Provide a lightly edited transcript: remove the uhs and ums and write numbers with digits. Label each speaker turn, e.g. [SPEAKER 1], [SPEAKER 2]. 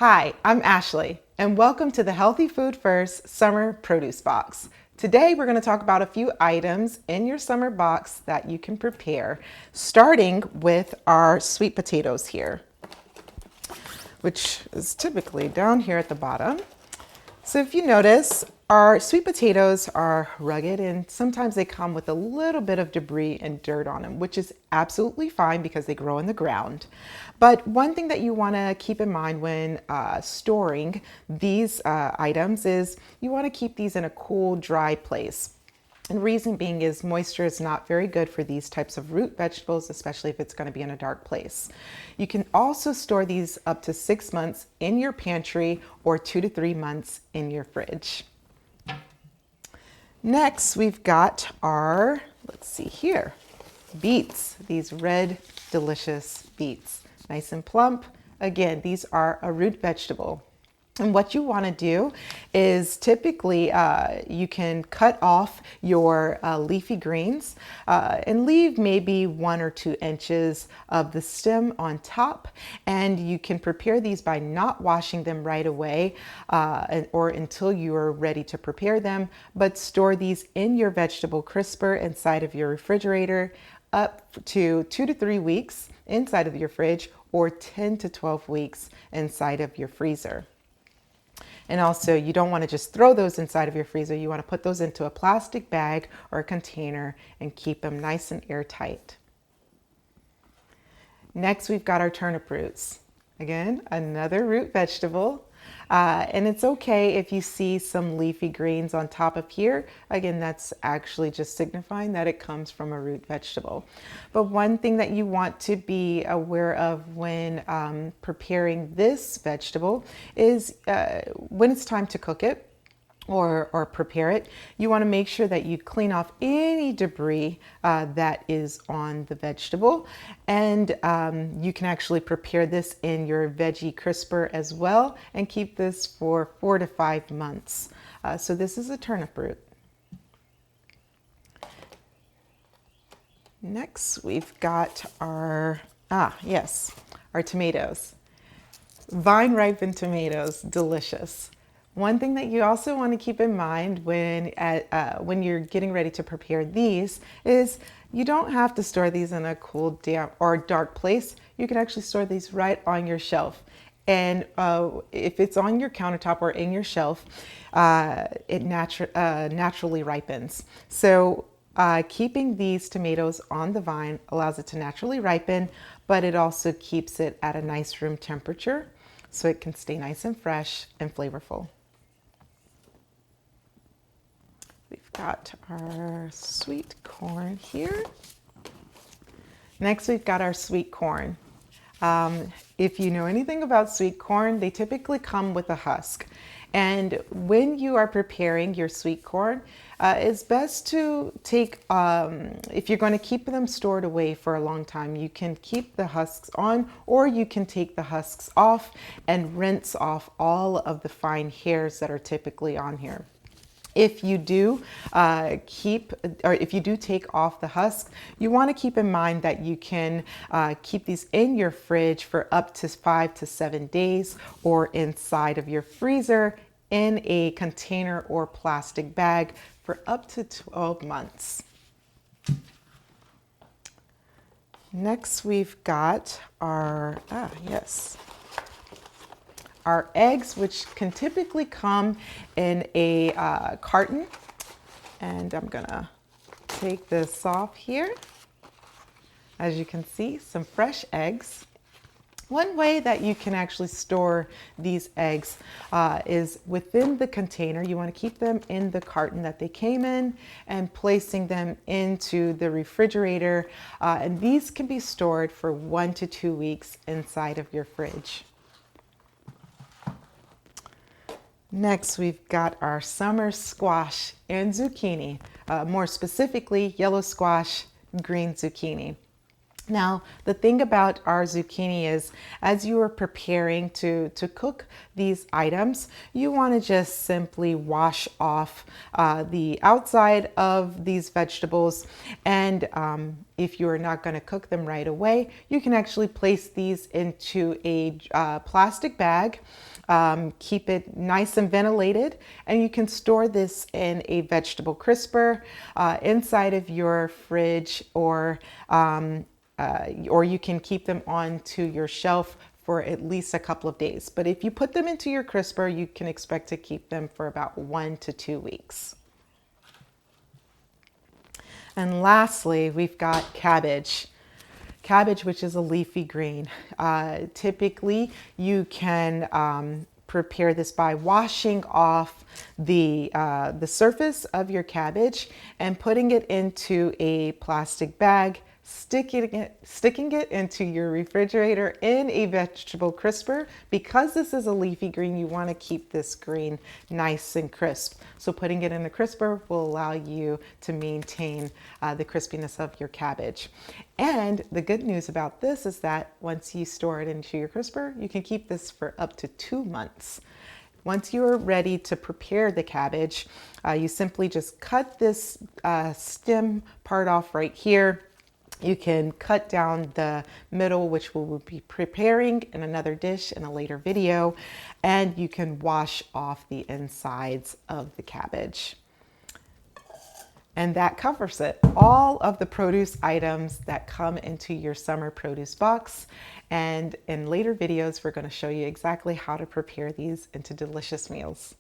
[SPEAKER 1] Hi, I'm Ashley, and welcome to the Healthy Food First Summer Produce Box. Today we're going to talk about a few items in your summer box that you can prepare, starting with our sweet potatoes here, which is typically down here at the bottom. So if you notice, our sweet potatoes are rugged and sometimes they come with a little bit of debris and dirt on them, which is absolutely fine because they grow in the ground. But one thing that you want to keep in mind when storing these items is you want to keep these in a cool, dry place. And the reason being is moisture is not very good for these types of root vegetables, especially if it's going to be in a dark place. You can also store these up to 6 months in your pantry or 2 to 3 months in your fridge. Next, we've got our, let's see here, beets, these red, delicious beets. Nice and plump. Again, these are a root vegetable. And what you want to do is typically you can cut off your leafy greens and leave maybe 1 or 2 inches of the stem on top. And you can prepare these by not washing them right away or until you are ready to prepare them, but store these in your vegetable crisper inside of your refrigerator up to 2 to 3 weeks inside of your fridge or 10 to 12 weeks inside of your freezer. And also, you don't want to just throw those inside of your freezer. You want to put those into a plastic bag or a container and keep them nice and airtight. Next, we've got our turnip roots. Again, another root vegetable. And it's okay if you see some leafy greens on top of here. Again, that's actually just signifying that it comes from a root vegetable. But one thing that you want to be aware of when preparing this vegetable is when it's time to cook it or prepare it, you want to make sure that you clean off any debris that is on the vegetable. And you can actually prepare this in your veggie crisper as well and keep this for 4 to 5 months. So this is a turnip root. Next, we've got our tomatoes. Vine ripened tomatoes, delicious. One thing that you also want to keep in mind when you're getting ready to prepare these is you don't have to store these in a cool, damp, or dark place. You can actually store these right on your shelf. And if it's on your countertop or in your shelf, it naturally ripens. So keeping these tomatoes on the vine allows it to naturally ripen, but it also keeps it at a nice room temperature so it can stay nice and fresh and flavorful. We've got our sweet corn here. Next, we've got our sweet corn. If you know anything about sweet corn, they typically come with a husk. And when you are preparing your sweet corn, it's best to take, if you're going to keep them stored away for a long time, you can keep the husks on, or you can take the husks off and rinse off all of the fine hairs that are typically on here. If you do if you do take off the husk, you want to keep in mind that you can keep these in your fridge for up to 5 to 7 days or inside of your freezer in a container or plastic bag for up to 12 months. Next, we've got our eggs, which can typically come in a carton. And I'm gonna take this off here. As you can see, some fresh eggs. One way that you can actually store these eggs is within the container. You want to keep them in the carton that they came in and placing them into the refrigerator. And these can be stored for 1 to 2 weeks inside of your fridge. Next, we've got our summer squash and zucchini, more specifically yellow squash, green zucchini. Now, the thing about our zucchini is, as you are preparing to cook these items, you want to just simply wash off the outside of these vegetables. And if you are not going to cook them right away, you can actually place these into a plastic bag. Keep it nice and ventilated, and you can store this in a vegetable crisper inside of your fridge, or you can keep them onto your shelf for at least a couple of days. But if you put them into your crisper, you can expect to keep them for about 1 to 2 weeks. And lastly, we've got cabbage. Cabbage, which is a leafy green. Typically, you can prepare this by washing off the surface of your cabbage and putting it into a plastic bag, sticking it into your refrigerator in a vegetable crisper. Because this is a leafy green, you want to keep this green nice and crisp. So putting it in the crisper will allow you to maintain the crispiness of your cabbage. And the good news about this is that once you store it into your crisper, you can keep this for up to 2 months. Once you're ready to prepare the cabbage, you simply just cut this stem part off right here. You can cut down the middle, which we will be preparing in another dish in a later video, and you can wash off the insides of the cabbage. And that covers it. All of the produce items that come into your summer produce box. And in later videos, we're going to show you exactly how to prepare these into delicious meals.